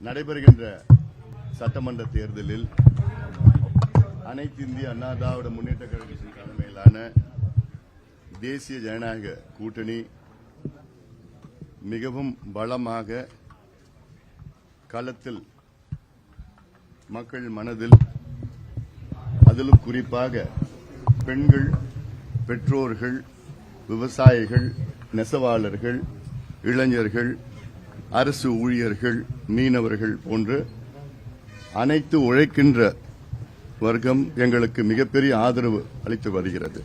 நடைபெறுகின்ற சட்டமன்ற தேர்தலில் அனைத்து இந்திய அண்ணா திராவிட முன்னேற்ற கழகத்தின் தலைமையிலான தேசிய ஜனநாயக கூட்டணி மிகவும் பலமாக களத்தில் மக்கள் மனதில் அதிலும் குறிப்பாக பெண்கள், பெற்றோர்கள், விவசாயிகள், நெசவாளர்கள், இளைஞர்கள், அரசு ஊழியர்கள், மீனவர்கள் போன்று அனைத்து உழைக்கின்ற வர்க்கம் எங்களுக்கு மிகப்பெரிய ஆதரவு அளித்து வருகிறது.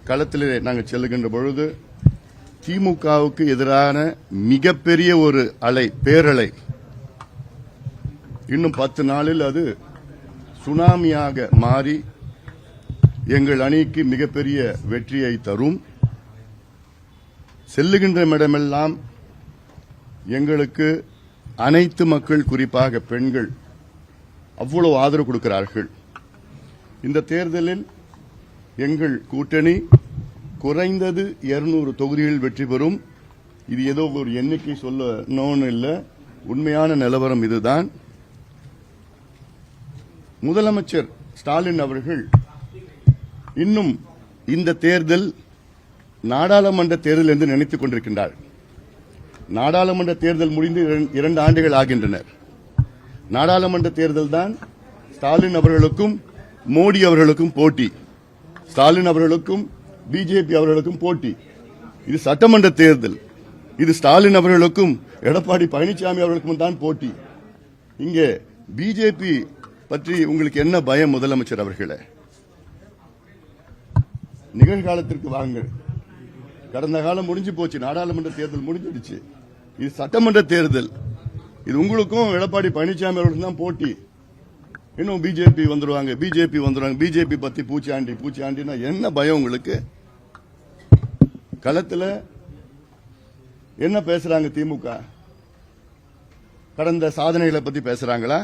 களத்திலே நாங்கள் செல்லுகின்ற பொழுது திமுகவுக்கு எதிரான மிகப்பெரிய ஒரு அலை, பேரலை, இன்னும் 10 நாளில் அது சுனாமியாக மாறி எங்கள் அணிக்கு மிகப்பெரிய வெற்றியை தரும். செல்லுகின்ற இடமெல்லாம் எங்களுக்கு அனைத்து மக்கள், குறிப்பாக பெண்கள் அவ்வளவு ஆதரவு கொடுக்கிறார்கள். இந்த தேர்தலில் எங்கள் கூட்டணி குறைந்தது 200 தொகுதிகள் வெற்றி பெறும். இது ஏதோ ஒரு எண்ணிக்கை சொல்லணும்னு இல்லை, உண்மையான நிலவரம் இதுதான். முதலமைச்சர் ஸ்டாலின் அவர்கள் இன்னும் இந்த தேர்தல் நாடாளுமன்ற தேர்தல் என்று நினைத்துக் கொண்டிருக்கின்றார். நாடாளுமன்ற தேர்தல் முடிந்து 2 ஆண்டுகள் ஆகின்றனர். நாடாளுமன்ற தேர்தல் தான் ஸ்டாலின் அவர்களுக்கும் மோடி அவர்களுக்கும் போட்டி, ஸ்டாலின் அவர்களுக்கும் பிஜேபி அவர்களுக்கும் போட்டி. இது சட்டமன்ற தேர்தல். இது ஸ்டாலின் அவர்களுக்கும் எடப்பாடி பழனிசாமி அவர்களுக்கும் தான் போட்டி. இங்கே பிஜேபி பற்றி உங்களுக்கு என்ன பயம் முதலமைச்சர் அவர்களே? நிகழ்காலத்திற்கு வாங்க. கடந்த காலம் முடிஞ்சு போச்சு, நாடாளுமன்ற தேர்தல் முடிஞ்சிடுச்சு. இது சட்டமன்ற தேர்தல். இது உங்களுக்கும் எடப்பாடி பழனிசாமி அவர்களுக்கும் தான் போட்டி. இன்னும் பிஜேபி வந்துருவாங்க, பிஜேபி பத்தி பூச்சாண்டினா என்ன பயம் உங்களுக்கு? களத்தில் என்ன பேசுறாங்க திமுக? கடந்த சாதனைகளை பத்தி பேசுறாங்களா?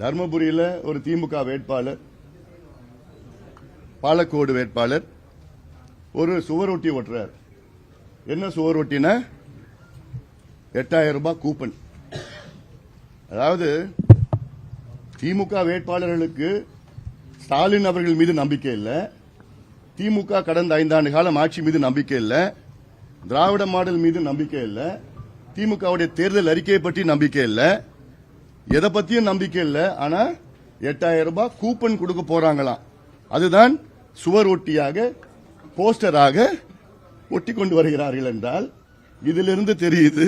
தர்மபுரியில் ஒரு திமுக வேட்பாளர், பாலக்கோடு வேட்பாளர் ஒரு சுவரொட்டி ஓட்டுறார். என்ன சுவரொட்டினா 8000 ரூபாய் கூப்பன். அதாவது திமுக வேட்பாளர்களுக்கு ஸ்டாலின் அவர்கள் மீது நம்பிக்கை இல்லை, திமுக கடந்த 5 ஆண்டு காலம் ஆட்சி மீது நம்பிக்கை இல்லை, திராவிட மாடல் மீது நம்பிக்கை இல்லை, திமுகவுடைய தேர்தல் அறிக்கையை பற்றி நம்பிக்கை இல்லை, எதை பத்தியும் நம்பிக்கை இல்லை. ஆனா 8000 ரூபாய் கூப்பன் கொடுக்க போறாங்களாம். அதுதான் சுவர் ஒட்டியாக, போஸ்டராக ஒட்டி கொண்டு வருகிறார்கள் என்றால் இதிலிருந்து தெரியுது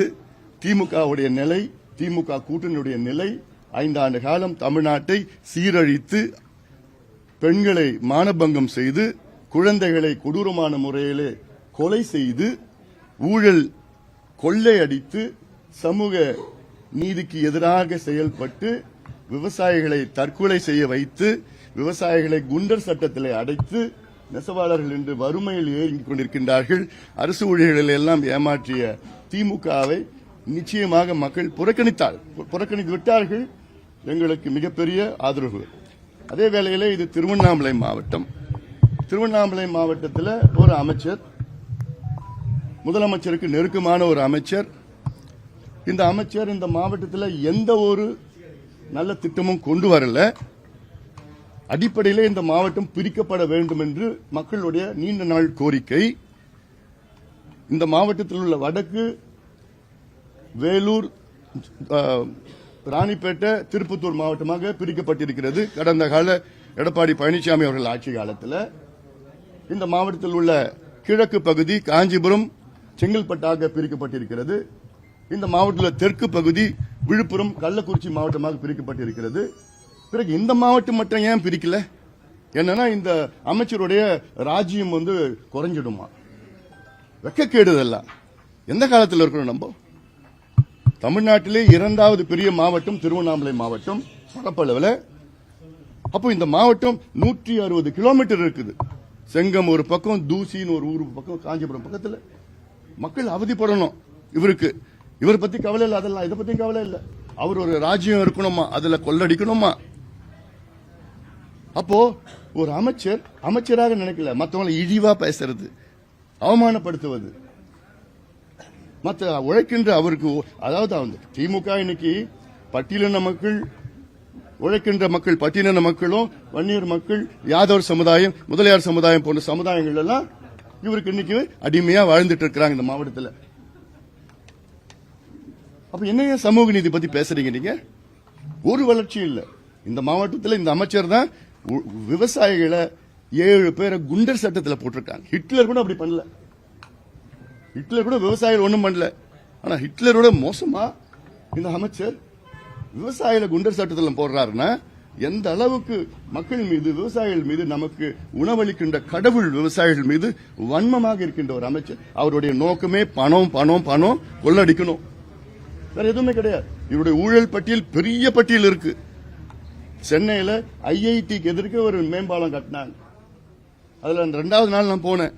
திமுகவுடைய நிலை, திமுக கூட்டணியுடைய நிலை. 5 ஆண்டு காலம் தமிழ்நாட்டை சீரழித்து, பெண்களை மானபங்கம் செய்து, குழந்தைகளை கொடூரமான முறையிலே கொலை செய்து, ஊழல் கொள்ளையடித்து, சமூக நீதிக்கு எதிராக செயல்பட்டு, விவசாயிகளை தற்கொலை செய்ய வைத்து, விவசாயிகளை குண்டர் சட்டத்திலே அடைத்து, நெசவாளர்கள் என்று வறுமையில் ஏறிக் கொண்டிருக்கின்றார்கள். அரசு ஊழியர்களை எல்லாம் ஏமாற்றிய திமுகவை நிச்சயமாக மக்கள் புறக்கணித்து விட்டார்கள். எங்களுக்கு மிகப்பெரிய ஆதரவு. அதே வேளையிலே இது திருவண்ணாமலை மாவட்டம். திருவண்ணாமலை மாவட்டத்தில் ஒரு அமைச்சர், முதலமைச்சருக்கு நெருக்கமான ஒரு அமைச்சர், இந்த அமைச்சர் இந்த மாவட்டத்தில் எந்த ஒரு நல்ல திட்டமும் கொண்டு வரல. அடிப்படையில் இந்த மாவட்டம் பிரிக்கப்பட வேண்டும் என்று மக்களுடைய நீண்ட நாள் கோரிக்கை. இந்த மாவட்டத்தில் உள்ள வடக்கு, வேலூர், ராணிப்பேட்டை, திருப்பத்தூர் மாவட்டமாக பிரிக்கப்பட்டிருக்கிறது. கடந்த கால எடப்பாடி பழனிசாமி அவர்கள் ஆட்சி காலத்தில் இந்த மாவட்டத்தில் உள்ள கிழக்கு பகுதி காஞ்சிபுரம், செங்கல்பட்டாக பிரிக்கப்பட்டிருக்கிறது. இந்த மாவட்டத்தில் தெற்கு பகுதி விழுப்புரம், கள்ளக்குறிச்சி மாவட்டமாக பிரிக்கப்பட்டிருக்கிறது. பிறகு இந்த மாவட்டம் மட்டும் ஏன் பிரிக்கல? என்னன்னா இந்த அமைச்சருடைய ராஜ்யம் குறைஞ்சிடுமா? வெக்கக்கேடுதெல்லாம் எந்த காலத்தில் இருக்கிறோம் நம்ம? தமிழ்நாட்டிலே 2வது பெரிய மாவட்டம் திருவண்ணாமலை மாவட்டம் பரப்பளவில். அப்போ இந்த மாவட்டம் 160 கிலோமீட்டர் இருக்குது. செங்கம் ஒரு பக்கம், தூசின்னு ஒரு ஊர் பக்கம், காஞ்சிபுரம் பக்கத்தில். மக்கள் அவதிப்படணும். இவர் பத்தி கவலை இல்லை, அதெல்லாம் இதை பத்தி கவலை இல்லை. அவர் ஒரு ராஜ்யம் இருக்கணுமா, அதுல கொள்ளடிக்கணுமா? அப்போ ஒரு அமைச்சராக நினைக்கல, மற்றவங்களை இழிவா பேசுறது, அவமானப்படுத்துவது. மற்ற உழைக்கின்ற அவருக்கு அதாவது அந்த திமுக இன்னைக்கு பட்டியலின மக்கள், உழைக்கின்ற மக்கள், பட்டியலின மக்களும், வன்னியர் மக்கள், யாதவர் சமுதாயம், முதலியார் சமுதாயம் போன்ற சமுதாயங்கள் எல்லாம் இவருக்கு இன்னைக்கு அடிமையா வாழ்ந்துட்டு இருக்கிறாங்க இந்த மாவட்டத்தில். அப்ப என்ன சமூக நீதி பத்தி பேசுறீங்க நீங்க? ஒரு வளர்ச்சி இல்ல இந்த மாவட்டத்தில். இந்த அமைச்சர் தான் விவசாயிகளை 7 பேரை குண்டர் சட்டத்தில் போட்டிருக்காங்க. ஹிட்லர் கூட அப்படி பண்ணல. ஹிட்லர் கூட விவசாயிகள் ஒண்ணும் பண்ணல. ஆனா ஹிட்லரோட மோசமா இந்த அமைச்சர் விவசாயிகளை குண்டர் சட்டத்தில் போடுறாருன்னா எந்த அளவுக்கு மக்கள் மீது, விவசாயிகள் மீது, நமக்கு உணவளிக்கின்ற கடவுள் விவசாயிகள் மீது வன்மமாக இருக்கின்ற ஒரு அமைச்சர். அவருடைய நோக்கமே பணம் பணம் பணம் கொள்ளடிக்கணும், வேற எதுவுமே கிடையாது. இவருடைய ஊழல் பட்டியல் பெரிய பட்டியல் இருக்கு. சென்னையில ஐஐடிக்கு எதிர்க்க ஒரு மேம்பாலம் கட்டினாங்க. அதுல 2வது நாள் நான் போனேன்.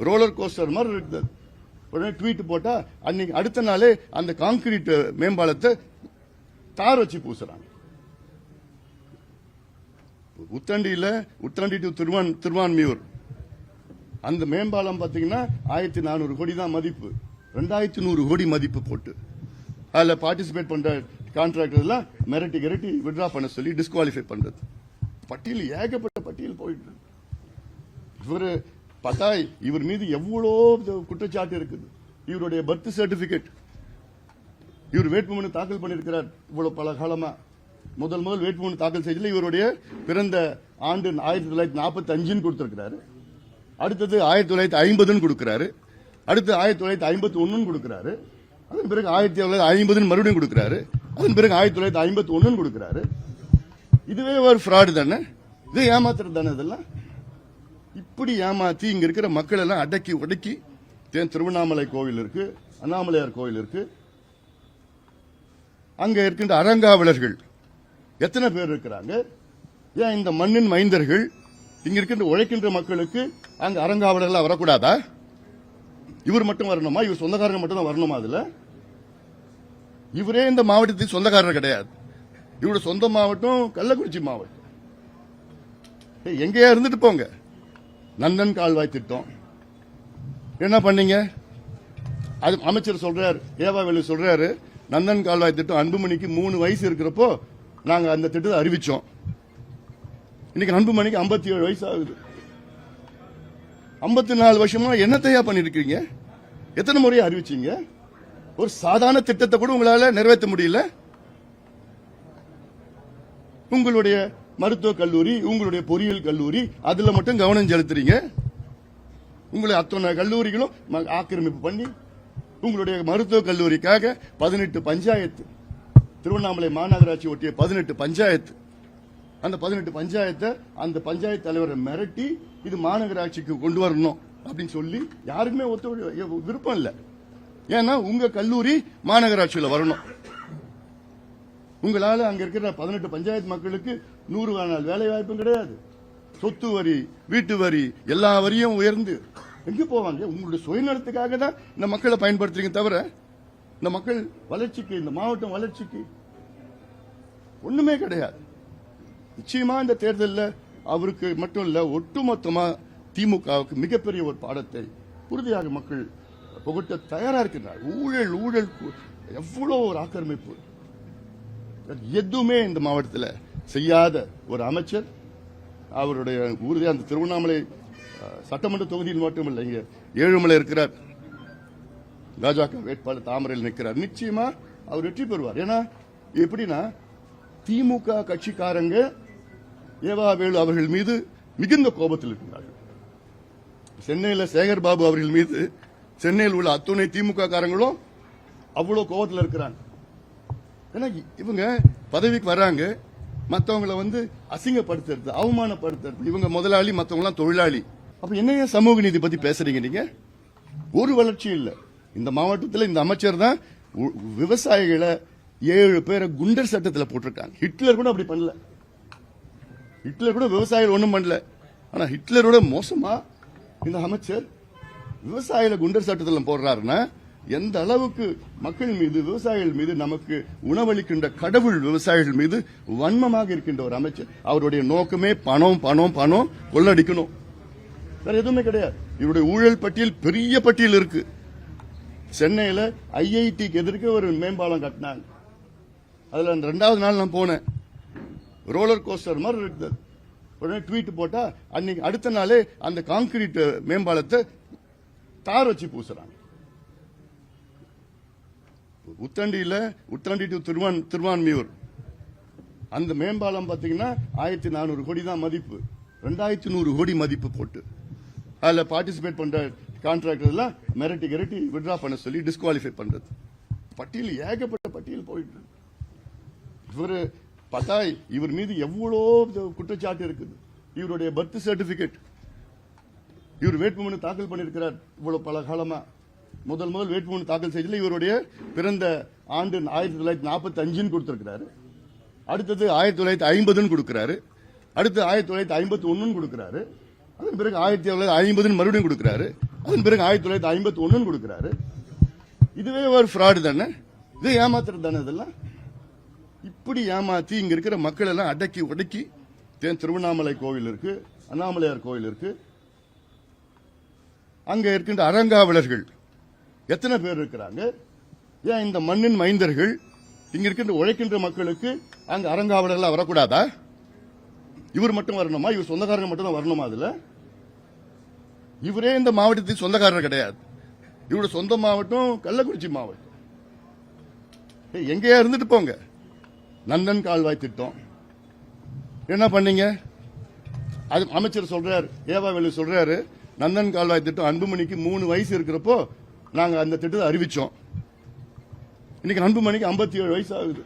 ரோலர் கோஸ்டர் மாதிரி இருக்குது. உடனே ட்வீட் போட்டா அன்னைக்கு அடுத்த நாளே அந்த கான்கிரீட் மேம்பாலத்தை தார் வச்சு பூசுறாங்க. உத்தண்டி டு திருவான்மியூர் அந்த மேம்பாலம் பாத்தீங்கன்னா 1400 கோடி தான் மதிப்பு. 2100 கோடி மதிப்பு போட்டு அதுல பார்ட்டிசிபேட் பண்ற கான்ட்ராக்டர் எல்லாம் மிரட்டி விட்ரா பண்ண சொல்லி டிஸ்குவாலிஃபை பண்றது. பட்டியல் ஏகப்பட்ட பட்டியல் போயிட்டு இருக்கு. இவரு பார்த்தா இவர் மீது எவ்வளவு குற்றச்சாட்டு இருக்குது. இவருடைய பர்த் சர்டிபிகேட், இவர் வேட்புமனு தாக்கல் பண்ணிருக்கிறார். இவ்வளவு பல காலமா முதல் வேட்புமனு தாக்கல் செய்யல. இவருடைய பிறந்த ஆண்டு 1945 கொடுத்திருக்கிறாரு. அடுத்தது 1950 கொடுக்கிறாரு. அடுத்து 1951 கொடுக்கிறாரு. அதன் பிறகு 1950 மறுபடியும் கொடுக்கிறாரு. அதன் பிறகு 1951 கொடுக்கிறாரு. இதுவே ஒரு ஃப்ராடு தானே? இது ஏமாத்துறது தானே? இதெல்லாம் இப்படி ஏமாத்தி இங்க இருக்கிற மக்கள் எல்லாம் அடக்கி ஒடுக்கி, திருவண்ணாமலை கோவில் இருக்கு, அண்ணாமலையார் கோவில் இருக்கு, அங்க இருக்கின்ற அறங்காவலர்கள் எத்தனை பேர் இருக்கிறாங்க? ஏன் இந்த மண்ணின் மைந்தர்கள் இங்க இருக்கின்ற உழைக்கின்ற மக்களுக்கு அங்க அறங்காவலர்கள் வரக்கூடாதா? இவர் மட்டும் வரணுமா? இவர் சொந்தக்காரங்க மட்டும் தான் வரணுமா? அதுல இவரே இந்த மாவட்டத்துக்கு சொந்தக்காரர் கிடையாது. இவரோட சொந்த மாவட்டம் கள்ளக்குறிச்சி மாவட்டம். எங்கேயா இருந்துட்டு போங்க. நந்தன் கால்வாய் திட்டம் என்ன பண்ணீங்க? அது அமைச்சர் சொல்றாரு, ஏவாவேலு சொல்றாரு, நந்தன் கால்வாய் திட்டம் அன்புமணிக்கு 3 வயசு இருக்கிறப்போ நாங்க அந்த திட்டத்தை அறிவிச்சோம். இன்னைக்கு அன்புமணிக்கு 57 வயசு ஆகுது. 54 வருஷமா என்னத்தையா பண்ணிருக்கீங்க? எத்தனை முறையா அறிவிச்சீங்க? ஒரு சாதாரண திட்டத்தை கூட உங்களால நிறைவேற்ற முடியல. உங்களுடைய மருத்துவக் கல்லூரி, உங்களுடைய பொறியியல் கல்லூரி, அதுல மட்டும் கவனம் செலுத்துறீங்க. உங்களுடைய அத்தனை கல்லூரிகளும் ஆக்கிரமிப்பு பண்ணி உங்களுடைய மருத்துவக் கல்லூரிக்காக 18 பஞ்சாயத்து, திருவண்ணாமலை மாநகராட்சி ஒட்டிய 18 பஞ்சாயத்து, அந்த 18 பஞ்சாயத்தை அந்த பஞ்சாயத்து தலைவரை மிரட்டி இது மாநகராட்சிக்கு கொண்டு வரணும் அப்படின்னு சொல்லி யாருக்குமே விருப்பம் இல்லை. ஏன்னா உங்க கல்லூரி மாநகராட்சியில் வரணும். உங்களால அங்க இருக்கிற 18 பஞ்சாயத்து மக்களுக்கு 100 நாள் வேலை வாய்ப்பும் கிடையாது. சொத்து வரி, வீட்டு வரி, எல்லா வரியும் உயர்ந்து எங்க போவாங்க? உங்களுடைய சுயநலத்துக்காக தான் இந்த மக்களை பயன்படுத்துறீங்க தவிர இந்த மக்கள் வளர்ச்சிக்கு, இந்த மாவட்டம் வளர்ச்சிக்கு ஒண்ணுமே கிடையாது. நிச்சயமா இந்த தேர்தலில் அவருக்கு மட்டும் இல்ல, ஒட்டுமொத்தமா திமுகவுக்கு மிகப்பெரிய ஒரு பாடத்தை உறுதியாக மக்கள் புகட்ட தயாரா இருக்கிறார். ஊழல் ஊழல் எவ்வளவு ஒரு ஆக்கிரமிப்பு, எதுவுமே இந்த மாவட்டத்தில் செய்யாத ஒரு அமைச்சர் அவருடைய உறுதியா அந்த திருவண்ணாமலை சட்டமன்ற தொகுதியில் மட்டுமில்லை, இங்க ஏழுமலை இருக்கிறார். பாஜக வேட்பாளர் தாமரையில் நிற்கிறார். நிச்சயமா அவர் வெற்றி பெறுவார். ஏன்னா எப்படின்னா திமுக கட்சிக்காரங்க ஏவாவேலு அவர்கள் மீது மிகுந்த கோபத்தில் இருக்கிறார்கள். சென்னையில் சேகர் பாபு அவர்கள் மீது சென்னையில் உள்ள அத்துணை திமுக காரங்களும் அவ்வளவு கோபத்தில் இருக்கிறாங்க. ஏன்னா இவங்க பதவிக்கு வராங்க, மற்றவங்களை அசிங்கப்படுத்துறது, அவமானப்படுத்துறது. இவங்க முதலாளி, மற்றவங்க எல்லாம் தொழிலாளி. அப்ப என்ன சமூக நீதி பத்தி பேசுறீங்க நீங்க? ஒரு வளர்ச்சி இல்ல இந்த மாவட்டத்தில். இந்த அமைச்சர் தான் விவசாயிகளை 7 பேரை குண்டர் சட்டத்தில் போட்டிருக்காங்க. ஹிட்லர் கூட அப்படி பண்ணல. ஹிட்லர் கூட விவசாயிகள் ஒண்ணும் பண்ணல. ஆனா ஹிட்லரோட மோசமா இந்த அமைச்சர் விவசாயிகளை குண்டர் சட்டத்தில் போடுறாருன்னா எந்த அளவுக்கு மக்கள் மீது, விவசாயிகள் மீது, நமக்கு உணவளிக்கின்ற கடவுள் விவசாயிகள் மீது வன்மமாக இருக்கின்ற ஒரு அமைச்சர். அவருடைய நோக்கமே பணம் பணம் பணம் கொள்ளடிக்கணும், வேற எதுவுமே கிடையாது. இவருடைய ஊழல் பட்டியல் பெரிய பட்டியல் இருக்கு. சென்னையில ஐஐடிக்கு எதிர்க்க ஒரு மேம்பாலம் கட்டினாங்க. அதுல 2வது நாள் நான் போனேன். ரோலர் கோஸ்டர் மாதிரி இருந்தது. உடனே ட்வீட் போட்டா அன்னைக்கு அடுத்த நாளே அந்த கான்கிரீட் மேம்பாலத்தை தார் வச்சு பூசுறாங்க. உத்தண்டி டு திருவான்மியூர் அந்த மேம்பாலம் பாத்தீங்கன்னா 1400 கோடி தான் மதிப்பு. 2100 கோடி மதிப்பு போட்டு அதுல பார்ட்டிசிபேட் பண்ற கான்ட்ராக்டர் எல்லாம் மிரட்டி வித்ரா பண்ண சொல்லி டிஸ்குவாலிஃபை பண்றது. பட்டியல் ஏகப்பட்ட பட்டியல் போயிட்டு இவரு பார்த்தா இவர் மீது எவ்வளோ குற்றச்சாட்டு இருக்குது. இவருடைய பர்த் சர்டிபிகேட் இவர் வேட்புமனு தாக்கல் பண்ணிருக்கிறார். இவ்வளவு பல காலமா முதல் வேட்புமனு தாக்கல் செய்யல இவருடைய பிறந்த ஆண்டு 1945 கொடுத்திருக்கிறாரு. அடுத்தது 1950 கொடுக்கிறாரு. அடுத்து 1951 கொடுக்கிறாரு. அதன் பிறகு 1950 மறுபடியும் கொடுக்கிறாரு. அதன் பிறகு 1951 கொடுக்கிறாரு. இதுவே ஒரு ஃப்ராடு தானே, இது ஏமாத்துறது தானே. இதெல்லாம் இப்படி ஏமாத்தி இங்க இருக்கிற மக்கள் எல்லாம் அடக்கி ஒடுக்கி திருவண்ணாமலை கோவில் இருக்கு, அண்ணாமலையார் கோவில் இருக்கு, அங்க இருக்கின்ற அறங்காவலர்கள் எத்தனை பேர் இருக்கிறாங்க? ஏன் இந்த மண்ணின் மைந்தர்கள் இங்க இருக்கின்ற உழைக்கின்ற மக்களுக்கு அங்க அறங்காவலர்கள் வரக்கூடாதா? இவர் மட்டும் வரணுமா? இவர் சொந்தக்காரங்க மட்டும் தான் வரணுமா? அதுல இவரே இந்த மாவட்டத்துக்கு சொந்தக்காரர் கிடையாது. இவரோட சொந்த மாவட்டம் கள்ளக்குறிச்சி மாவட்டம். எங்கேயா இருந்துட்டு போங்க. நந்தன் கால்வாய் திட்டம் என்ன பண்ணீங்க? அது அமைச்சர் சொல்றாரு, ஏவாவேலு சொல்றாரு, நந்தன் கால்வாய் திட்டம் அன்புமணிக்கு 3 வயசு இருக்கிறப்போ நாங்க அந்த திட்டத்தை அறிவிச்சோம். இன்னைக்கு அன்புமணிக்கு 57 வயசு ஆகுது.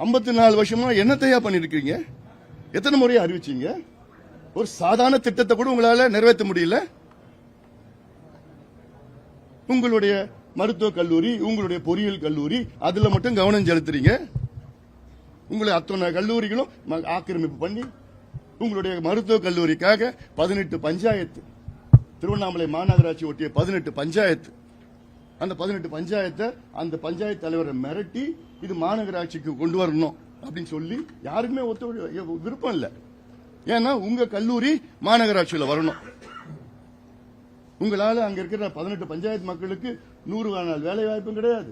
54 வருஷமா என்னத்தையா பண்ணிருக்கீங்க? எத்தனை முறையா அறிவிச்சீங்க? ஒரு சாதாரண திட்டத்தை கூட உங்களால நிறைவேற்ற முடியல. உங்களுடைய மருத்துவக் கல்லூரி, உங்களுடைய பொறியியல் கல்லூரி, அதுல மட்டும் கவனம் செலுத்துறீங்க. உங்களை அத்தனை கல்லூரிகளும் ஆக்கிரமிப்பு பண்ணி உங்களுடைய மருத்துவக் கல்லூரிக்காக 18 பஞ்சாயத்து, திருவண்ணாமலை மாநகராட்சி ஒட்டிய 18 பஞ்சாயத்து, அந்த 18 பஞ்சாயத்தை அந்த பஞ்சாயத்து தலைவரை மிரட்டி இது மாநகராட்சிக்கு கொண்டு வரணும் அப்படின்னு சொல்லி யாருக்குமே விருப்பம் இல்லை. ஏன்னா உங்க கல்லூரி மாநகராட்சியில் வரணும். உங்களால அங்க இருக்கிற 18 பஞ்சாயத்து மக்களுக்கு 100 நாள் வேலை வாய்ப்பும் கிடையாது.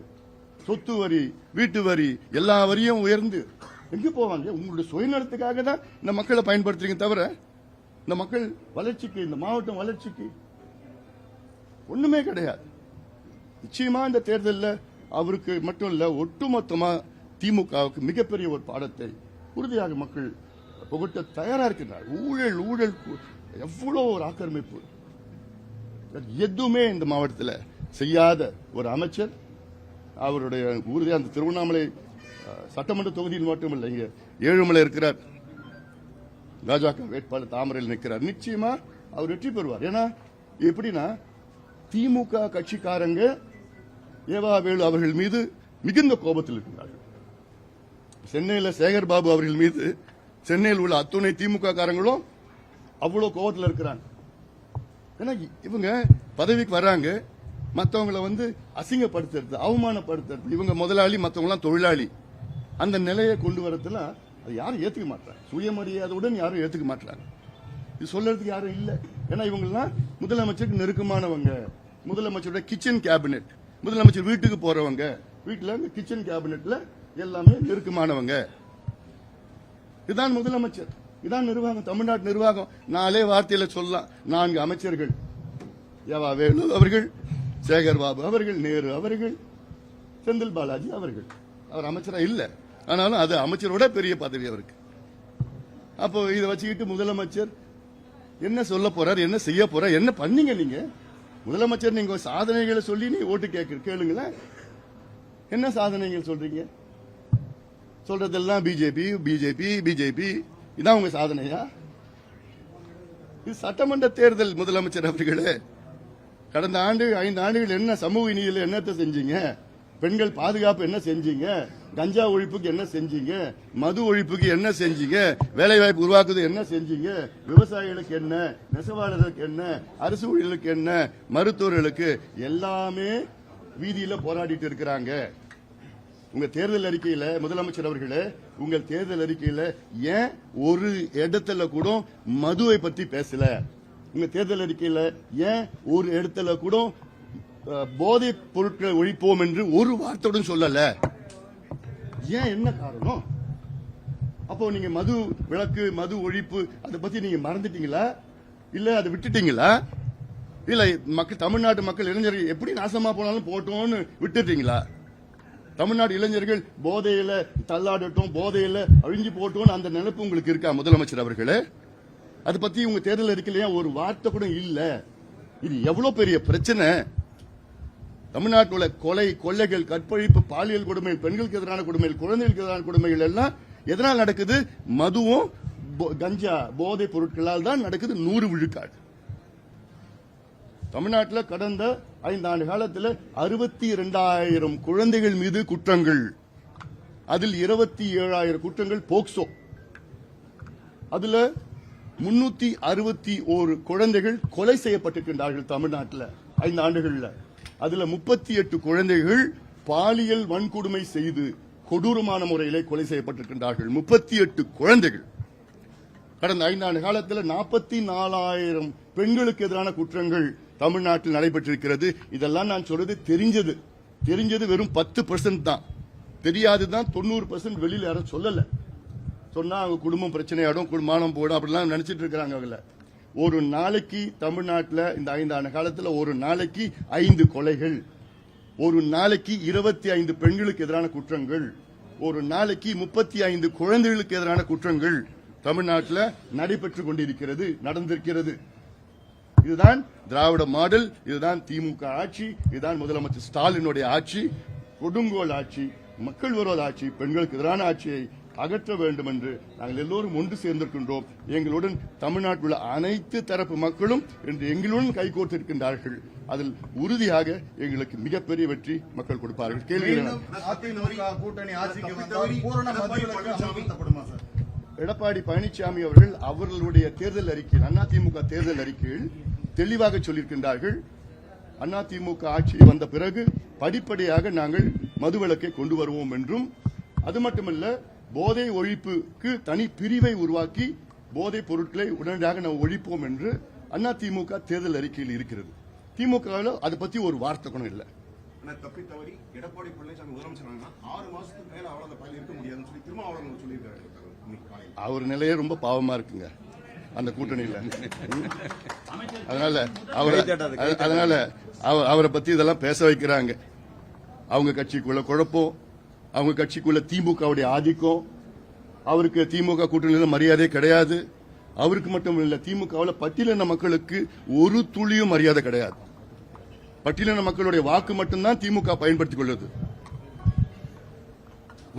சொத்து வரி, வீட்டு வரி, எல்லா வரியும் உயர்ந்து எங்க போவாங்க? உங்களுடைய சுயநலத்துக்காக தான் இந்த மக்களை பயன்படுத்துறீங்க தவிர இந்த மக்கள் வளர்ச்சிக்கு, இந்த மாவட்டம் வளர்ச்சிக்கு ஒண்ணுமே கிடையாது. நிச்சயமா இந்த தேர்தலில் அவருக்கு மட்டும் இல்ல, ஒட்டுமொத்தமா திமுகவுக்கு மிகப்பெரிய ஒரு பாடத்தை உறுதியாக மக்கள் புகட்ட தயாரா இருக்கிறார். ஊழல் ஊழல் எவ்வளவு ஒரு ஆக்கிரமிப்பு, எதுவுமே இந்த மாவட்டத்தில் செய்யாத ஒரு அமைச்சர் அவருடைய உறுதியாக அந்த திருவண்ணாமலை சட்டமன்ற தொகுதியில் மட்டுமல்ல, இங்க ஏழுமலை இருக்கிறார். பாஜக வேட்பாளர் தாமரையில் நிற்கிறார். நிச்சயமா அவர் வெற்றி பெறுவார். ஏன்னா எப்படின்னா திமுக கட்சிக்காரங்க ஏவாவேலு அவர்கள் மீது மிகுந்த கோபத்தில் இருக்கிறார்கள். சென்னையில் சேகர் பாபு அவர்கள் மீது சென்னையில் உள்ள அத்துணை திமுக காரங்களும் அவ்வளவு கோபத்தில் இருக்கிறாங்க. ஏன்னா இவங்க பதவிக்கு வராங்க, மற்றவங்களை அசிங்கப்படுத்துறது, அவமானப்படுத்துறது, இவங்க முதலாளி மற்றவங்களாம் தொழிலாளி, அந்த நிலையை கொண்டு வரதுல அது யாரும் ஏத்துக்க மாட்டாங்க. சுயமரியாதையுடன் யாரும் ஏத்துக்க மாட்டாங்க. இது சொல்றதுக்கு யாரும் இல்லை. ஏன்னா இவங்கெல்லாம் முதலமைச்சருக்கு நெருக்கமானவங்க, முதலமைச்சருடைய கிச்சன் கேபினெட், முதலமைச்சர் வீட்டுக்கு போறவங்க, வீட்டுல இந்த கிச்சன் கேபினெட்ல எல்லாமே நெருக்கமானவங்க. இதுதான் முதலமைச்சர், இதான் நிர்வாகம், தமிழ்நாட்டு நிர்வாகம். 4 வார்த்தையில சொல்லலாம். 4 அமைச்சர்கள், ஏவாவேலு அவர்கள், சேகர் பாபு அவர்கள், நேரு அவர்கள், செந்தில் பாலாஜி அவர்கள். அவர் அமைச்சரா இல்ல, ஆனாலும் அது அமைச்சரோட பெரிய பதவி அவருக்கு. அப்போ இதை வச்சுக்கிட்டு முதலமைச்சர் என்ன சொல்ல போறார், என்ன செய்ய போறார், என்ன பண்ணீங்க நீங்க? முதலமைச்சர் நீங்க சாதனைகளை சொல்லி நீ ஓட்டு கேளுங்களேன். என்ன சாதனைகள் சொல்றீங்க? சொல்றதெல்லாம் பிஜேபி பிஜேபி பிஜேபி, இதான் உங்க சாதனையா? இது சட்டமன்ற தேர்தல். முதலமைச்சர் அவர்களே, கடந்த 5 ஆண்டுகள் என்ன சமூக நீதியில் என்னத்தை செஞ்சீங்க? பெண்கள் பாதுகாப்பு என்ன செஞ்சீங்க? கஞ்சா ஒழிப்புக்கு என்ன செஞ்சீங்க? மது ஒழிப்புக்கு என்ன செஞ்சீங்க? வேலைவாய்ப்பு உருவாக்குவது என்ன செஞ்சீங்க? விவசாயிகளுக்கு என்ன, நெசவாளர்களுக்கு என்ன, அரசு ஊழியர்களுக்கு என்ன, மருத்துவர்களுக்கு எல்லாமே வீதியில போராடிட்டு இருக்கிறாங்க. உங்க தேர்தல் அறிக்கையில முதலமைச்சர் அவர்களே, உங்கள் தேர்தல் அறிக்கையில ஏன் ஒரு இடத்துல கூட மதுவை பத்தி பேசல? உங்க தேர்தல் அறிக்கையில ஏன் ஒரு இடத்துல கூட போதைப் பொருட்களை ஒழிப்போம் என்று ஒரு வார்த்தையுடன் சொல்லல. ஏன், என்ன காரணம்? அப்போ நீங்க மது விலக்கு, மது ஒழிப்பு அதை பத்தி நீங்க மறந்துட்டீங்களா, இல்ல அதை விட்டுட்டீங்களா, இல்ல தமிழ்நாட்டு மக்கள் இளைஞர்கள் எப்படி நாசமா போனாலும் போட்டோம்னு விட்டுட்டீங்களா? தமிழ்நாடு இளைஞர்கள் போதையில தள்ளாடட்டும், போதையில அழிஞ்சு போட்டோம்னு அந்த நினைப்பு உங்களுக்கு இருக்கா முதலமைச்சர் அவர்களே? அதை பத்தி உங்க தேர்தல் அறிக்கையில ஒரு வார்த்தை கூட இல்ல. இது எவ்வளவு பெரிய பிரச்சனை. தமிழ்நாட்டில் உள்ள கொலை, கொள்ளைகள், கற்பழிப்பு, பாலியல் கொடுமை, பெண்களுக்கு எதிரான கொடுமைகள், குழந்தைகளுக்கு எதிரான கொடுமைகள் எல்லாம் எதனால் நடக்குது? மதுவும் கஞ்சா போதைப் பொருட்களால் தான் நடக்குது. 100 விழுக்காடு. தமிழ்நாட்டில் கடந்த 5 ஆண்டு காலத்தில் 62,000 குழந்தைகள் மீது குற்றங்கள், அதில் 27,000 குற்றங்கள் போக்சோ. அதுல 361 குழந்தைகள் கொலை செய்யப்பட்டிருக்கின்றார்கள் தமிழ்நாட்டில் 5 ஆண்டுகள்ல. அதுல 38 குழந்தைகள் பாலியல் வன்கொடுமை செய்து கொடூரமான முறையிலே கொலை செய்யப்பட்டிருக்கின்றார்கள். 38 குழந்தைகள். கடந்த 5 ஆண்டு காலத்தில் 44,000 பெண்களுக்கு எதிரான குற்றங்கள் தமிழ்நாட்டில் நடைபெற்றிருக்கிறது. இதெல்லாம் நான் சொல்றது தெரிஞ்சது வெறும் 10% தான். தெரியாதுதான் 90%. வெளியில யாரும் சொல்லல. சொன்னா அவங்க குடும்பம் பிரச்சனையாடும், குடும்பம் போடும் அப்படிலாம் நினைச்சிட்டு இருக்காங்க. அவங்கள ஒரு நாளைக்கு தமிழ்நாட்டில் இந்த 5 ஆண்டு காலத்தில் ஒரு நாளைக்கு 5 கொலைகள், ஒரு நாளைக்கு 25 பெண்களுக்கு எதிரான குற்றங்கள், ஒரு நாளைக்கு 35 குழந்தைகளுக்கு எதிரான குற்றங்கள் தமிழ்நாட்டில் நடைபெற்றுக் கொண்டிருக்கிறது, நடந்திருக்கிறது. இதுதான் திராவிட மாடல், இதுதான் திமுக ஆட்சி, இதுதான் முதலமைச்சர் ஸ்டாலினுடைய ஆட்சி. கொடுங்கோல் ஆட்சி, மக்கள் விரோத ஆட்சி, பெண்களுக்கு எதிரான ஆட்சியை அகற்ற வேண்டும் என்று நாங்கள் எல்லோரும் ஒன்று சேர்ந்திருக்கின்றோம். எங்களுடன் தமிழ்நாட்டில் உள்ள அனைத்து தரப்பு மக்களும் இன்று எங்களுடன் கைகோர்த்திருக்கின்றார்கள். அதில் உறுதியாக எங்களுக்கு மிகப்பெரிய வெற்றி மக்கள் கொடுப்பார்கள். கேள்வி, எடப்பாடி பழனிசாமி அவர்கள் அவர்களுடைய தேர்தல் அறிக்கையில், அதிமுக தேர்தல் அறிக்கையில் தெளிவாக சொல்லியிருக்கின்றார்கள். அதிமுக ஆட்சி வந்த பிறகு படிப்படியாக நாங்கள் மதுவிலக்கை கொண்டு வருவோம் என்றும், அது மட்டுமல்ல போதை ஒழிப்புக்கு தனி பிரிவை உருவாக்கி போதைப் பொருட்களை உடனடியாக நாம் ஒழிப்போம் என்று அதிமுக தேர்தல் அறிக்கையில் இருக்கிறது. திமுக அதை பத்தி ஒரு வார்த்தை கூட இல்லை. தப்பி தவறி எடப்பாடி பழனிசாமி முதலமைச்சர் 6 மாசத்துக்கு மேல அவ்வளவு பயிர் இருக்க முடியாதுன்னு சொல்லி திரும்ப அவ்வளவு சொல்லியிருக்காரு. அவர் நிலையே ரொம்ப பாவமா இருக்குங்க அந்த கூட்டணியில. அதனால அவரை பத்தி இதெல்லாம் பேச வைக்கிறாங்க. அவங்க கட்சிக்குள்ள குழப்பம், அவங்க கட்சிக்குள்ள திமுகவுடைய ஆதிக்கம், அவருக்கு திமுக கூட்டணியில் மரியாதை கிடையாது. அவருக்கு மட்டும் இல்ல, திமுகவில் பட்டியலின மக்களுக்கு ஒரு துளியும் மரியாதை கிடையாது. பட்டியலின மக்களுடைய வாக்கு மட்டும்தான் திமுக பயன்படுத்திக் கொள்ளுது.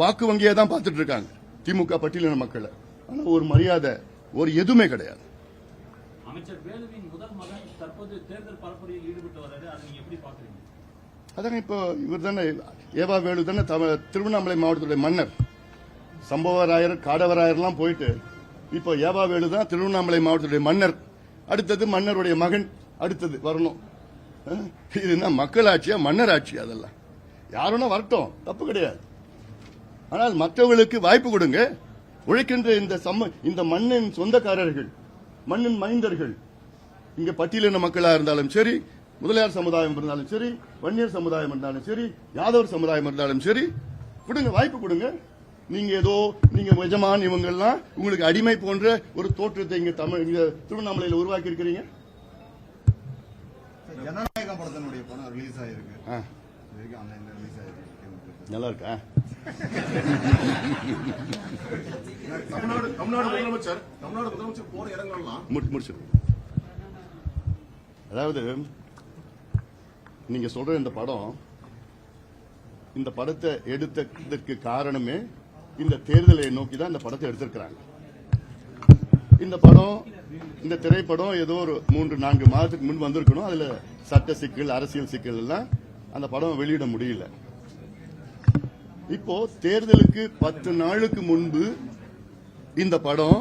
வாக்கு வங்கியை தான் பார்த்துட்டு இருக்காங்க திமுக பட்டியலின மக்களை. ஆனா ஒரு மரியாதை, ஒரு எதுவுமே கிடையாது. அமைச்சர் வேலுவின் முதல் மகன் தற்போது தேர்தல் பரப்புரையில் ஈடுபட்டு வர்றாரு, அதை நீங்க எப்படி பாக்குறீங்க? அதாங்க இப்போ இவர் தானே ஏவா வேலு தானே திருவண்ணாமலை மாவட்டத்துடைய மன்னர். சம்பவராயர், காடவராயர்லாம் போயிட்டு இப்போ ஏவா வேலு தான் திருவண்ணாமலை மாவட்டத்துடைய மன்னர். அடுத்தது மன்னருடைய மகன் அடுத்தது வரணும். இது என்ன மக்கள் ஆட்சியா, மன்னர் ஆட்சி? அதெல்லாம் யாருன்னா வரட்டும், தப்பு கிடையாது. ஆனால் மற்றவர்களுக்கு வாய்ப்பு கொடுங்க. உழைக்கின்ற இந்த மண்ணின் சொந்தக்காரர்கள், மண்ணின் மைந்தர்கள், இங்க பட்டியலின மக்களா இருந்தாலும் சரி, முதலியார் சமுதாயம் இருந்தாலும் சரி, வன்னியர் சமுதாயம் இருந்தாலும் சரி, யாதவர் சமுதாயம் இருந்தாலும் சரி, கொடுங்க, வாய்ப்பு கொடுங்க. நீங்க எஜமான் இவங்கெல்லாம் உங்களுக்கு அடிமை போன்ற ஒரு தோற்றத்தை இங்க திருவண்ணாமலையில் உருவாக்கி இருக்கிறீங்க. ஜனநாயகம் படத்தினுடைய படம் ரிலீஸ் ஆயிருக்கு. நல்லா இருக்கா? தமிழ்நாடு முதலமைச்சர் போற இடங்கள்லாம் முடிச்சு. அதாவது நீங்க சொல்ற இந்த படத்தை எடுத்ததற்கு காரணமே இந்த தேர்தலை நோக்கி தான் இந்த படத்தை எடுத்திருக்கிறாங்க. இந்த திரைப்படம் ஏதோ ஒரு 3-4 மாதத்துக்கு முன் வந்திருக்கணும். அதுல சட்ட சிக்கல், அரசியல் சிக்கல் எல்லாம் அந்த படம் வெளியிட முடியல. இப்போ தேர்தலுக்கு 10 நாளுக்கு முன்பு இந்த படம்,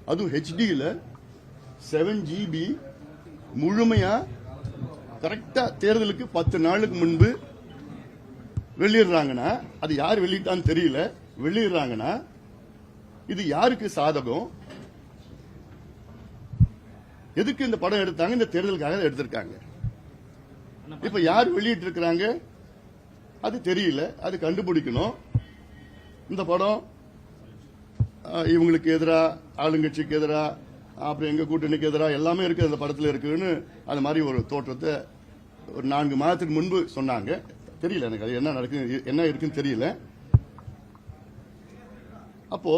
அதுவும் ஹெச்டியில் 7 GB முழுமையா கரெக்டா தேர்தலுக்கு 10 நாளுக்கு முன்பு வெளியிடுறாங்கன்னா, அது யார் வெளியிட்டான்னு தெரியல, வெளியிடுறாங்கன்னா இது யாருக்கு சாதகம்? எதுக்கு இந்த படம் எடுத்தாங்க? இந்த தேர்தலுக்காக எடுத்திருக்காங்க. இப்ப யார் வெளியிட்டு இருக்கிறாங்க அது தெரியல, அது கண்டுபிடிக்கணும். இந்த படம் இவங்களுக்கு எதிரா, ஆளுங்கட்சிக்கு எதிரா, அப்புறம் எங்க கூட்டணிக்கு எதிரா எல்லாமே இருக்கு அந்த படத்துல இருக்குன்னு அது மாதிரி ஒரு தோற்றத்தை ஒரு 4 மாதத்துக்கு முன்பு சொன்னாங்க. தெரியல எனக்கு அது என்ன நடக்கு என்ன இருக்குன்னு தெரியல. அப்போ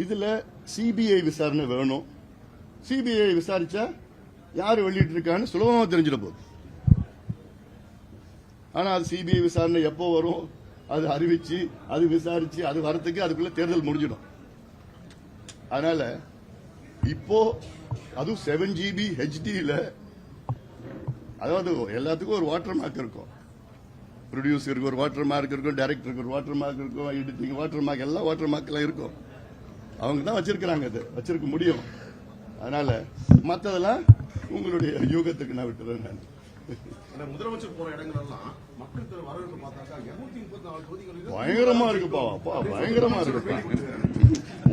இதுல சிபிஐ விசாரணை வேணும். சிபிஐ விசாரிச்சா யாரு வெளியிட்டு இருக்கான்னு சுலபமா தெரிஞ்சிட போகுது. ஆனா அது சிபிஐ விசாரணை எப்போ வரும், அது அறிவிச்சு அது விசாரிச்சு அது வரத்துக்கு அதுக்குள்ள தேர்தல் முடிஞ்சிடும். அதனால இப்போ அதுவும் 7GB HDல, அதாவது எல்லாத்துக்கும் ஒரு வாட்டர் மார்க் இருக்கும். ப்ரொடியூசருக்கு ஒரு வாட்டர் மார்க் இருக்கும், டைரக்டருக்கு ஒரு வாட்டர் மார்க் இருக்கும், எடிட்டிங் வாட்டர் மார்க், எல்லா வாட்டர் மார்க்லாம் இருக்கும். அவங்க தான் வச்சிருக்கிறாங்க, அது வச்சிருக்க முடியும். அதனால மற்றதெல்லாம் உங்களுடைய யூகத்துக்கு நான் விட்டுறேன். நான் முதலமைச்சர் போற இடங்கள் எல்லாம் மக்கள் வரவேற்பு பார்த்தாக்கா 234 தொகுதிகளில் பயங்கரமா இருக்குப்பா, அப்பா பயங்கரமா இருக்குப்பா.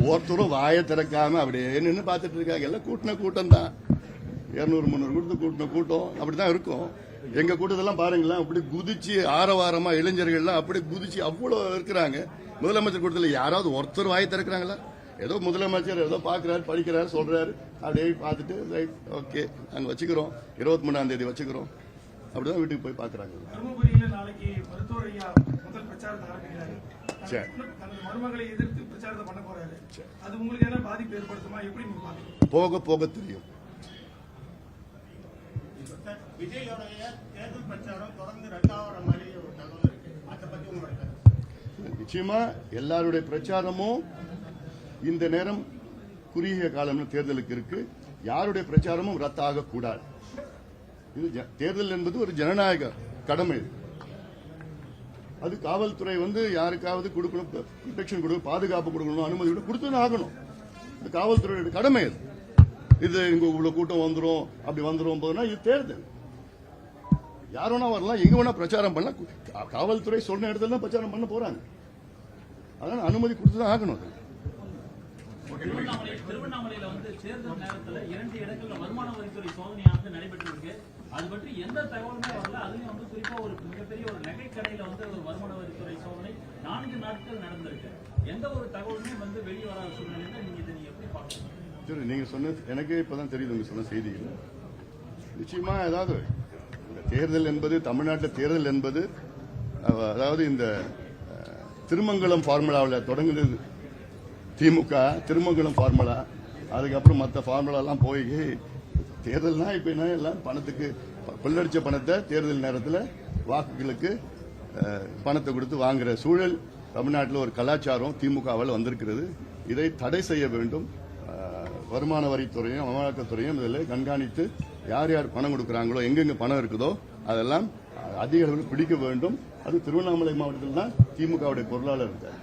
ஒருத்தரும் வாயை திறக்காம அப்படியே நின்று பார்த்துட்டு இருக்காங்க. எல்லாம் கூட்டின கூட்டம் தான், 200-300 கொடுத்து கூட்டின கூட்டம் அப்படிதான் இருக்கும். எங்க கூட்டத்தெல்லாம் பாருங்களேன், அப்படி குதிச்சு ஆரவாரமா இளைஞர்கள்லாம் அப்படி குதிச்சு அவ்வளவு இருக்கிறாங்க. முதலமைச்சர் கூட்டத்தில் யாராவது ஒருத்தர் வாயை திறக்கிறாங்களா? ஏதோ முதலமைச்சர் ஏதோ பாக்குறாரு, படிக்கிறாரு, சொல்றாரு, அப்படியே பார்த்துட்டு ரைட் ஓகே அங்க வச்சுக்கிறோம், 23ஆம் தேதி வச்சுக்கிறோம், அப்படிதான் வீட்டுக்கு போய் பாக்குறாங்க. தருமபுரியில நாளைக்கு மருத்துவர் ஐயா முதல் பிரச்சாரத்தை ஆரம்பிக்கிறாரு. தனது மருமகளை எதிர்த்து பிரச்சாரத்தை பண்ண போறாரு. அது உங்களுக்கு என்ன பாதிப்பு ஏற்படுத்துமா, எப்படி நீங்க பாக்குறீங்க? போக போக தெரியும். விஜயோடைய தேர்தல் பிரச்சாரம் தொடர்ந்து ரத்தாகிற மாதிரி ஒரு தகவல் இருக்கு. அதை பத்தி உங்களுடைய நிச்சயமா எல்லாருடைய பிரச்சாரமும் இந்த நேரம் குறுகிய காலம் தேர்தலுக்கு இருக்கு. யாருடைய பிரச்சாரமும் ரத்தாக கூடாது. இது தேர்தல் என்பது ஒரு ஜனநாயக கடமை. அது காவல்துறை யாருக்காவது கொடுக்கணும், ப்ரொடெக்ஷன் கொடுக்கணும், பாதுகாப்பு கொடுக்கணும், அனுமதி கொடுத்துதான் ஆகணும். இது காவல்துறையோட கடமை. இது இங்க இவ்வளவு கூட்டம் வந்துரும் அப்படி வந்துரும் போதுன்னா இது தேர்தல். யார் வேணா வரலாம், எங்க வேணா பிரச்சாரம் பண்ணலாம். காவல்துறை சொன்ன இடத்துல தான் பிரச்சாரம் பண்ண போறாங்க. அதனால அனுமதி கொடுத்துதான் ஆகணும். திருவண்ணாமலையில தேர்தல் நேரத்தில் 2 இடங்கள்ல வருமான வரித்துறை சோதனையாக நடைபெற்றிருக்கு. அது பற்றி எந்த தகவலுமே வரல. அதுலயும் குறிப்பா ஒரு மிகப்பெரிய ஒரு நகை கடையில ஒரு வருமான வரித்துறை சோதனை 4 நாட்கள் நடந்திருக்கு. எந்த ஒரு தகவலுமே வெளியே வராத சூழ்நிலையில நீங்க இதை எப்படி பார்க்கணும்? சரி, நீங்க சொன்ன எனக்கே இப்பதான் தெரியுது நீங்க சொன்ன செய்திகள். நிச்சயமா ஏதாவது இந்த தேர்தல் என்பது, தமிழ்நாட்டில் தேர்தல் என்பது, அதாவது இந்த திருமங்கலம் ஃபார்முலாவில் தொடங்குது திமுக. திருமங்கலம் ஃபார்முலா, அதுக்கப்புறம் மற்ற ஃபார்முலா எல்லாம் போய் தேர்தல்னா இப்ப என்ன எல்லாம் பணத்துக்கு கொள்ளடிச்ச பணத்தை தேர்தல் நேரத்தில் வாக்குகளுக்கு பணத்தை கொடுத்து வாங்குற சூழல் தமிழ்நாட்டில் ஒரு கலாச்சாரம் திமுகவால் வந்திருக்கிறது. இதை தடை செய்ய வேண்டும். வருமான வரித்துறையும் அமலாக்கத்துறையும் இதில் கண்காணித்து யார் யார் பணம் கொடுக்குறாங்களோ, எங்கெங்க பணம் இருக்குதோ அதெல்லாம் அதிக அளவில் பிடிக்க வேண்டும். அது திருவண்ணாமலை மாவட்டத்தில் தான் திமுகவுடைய பொருளாளர் இருக்கார்.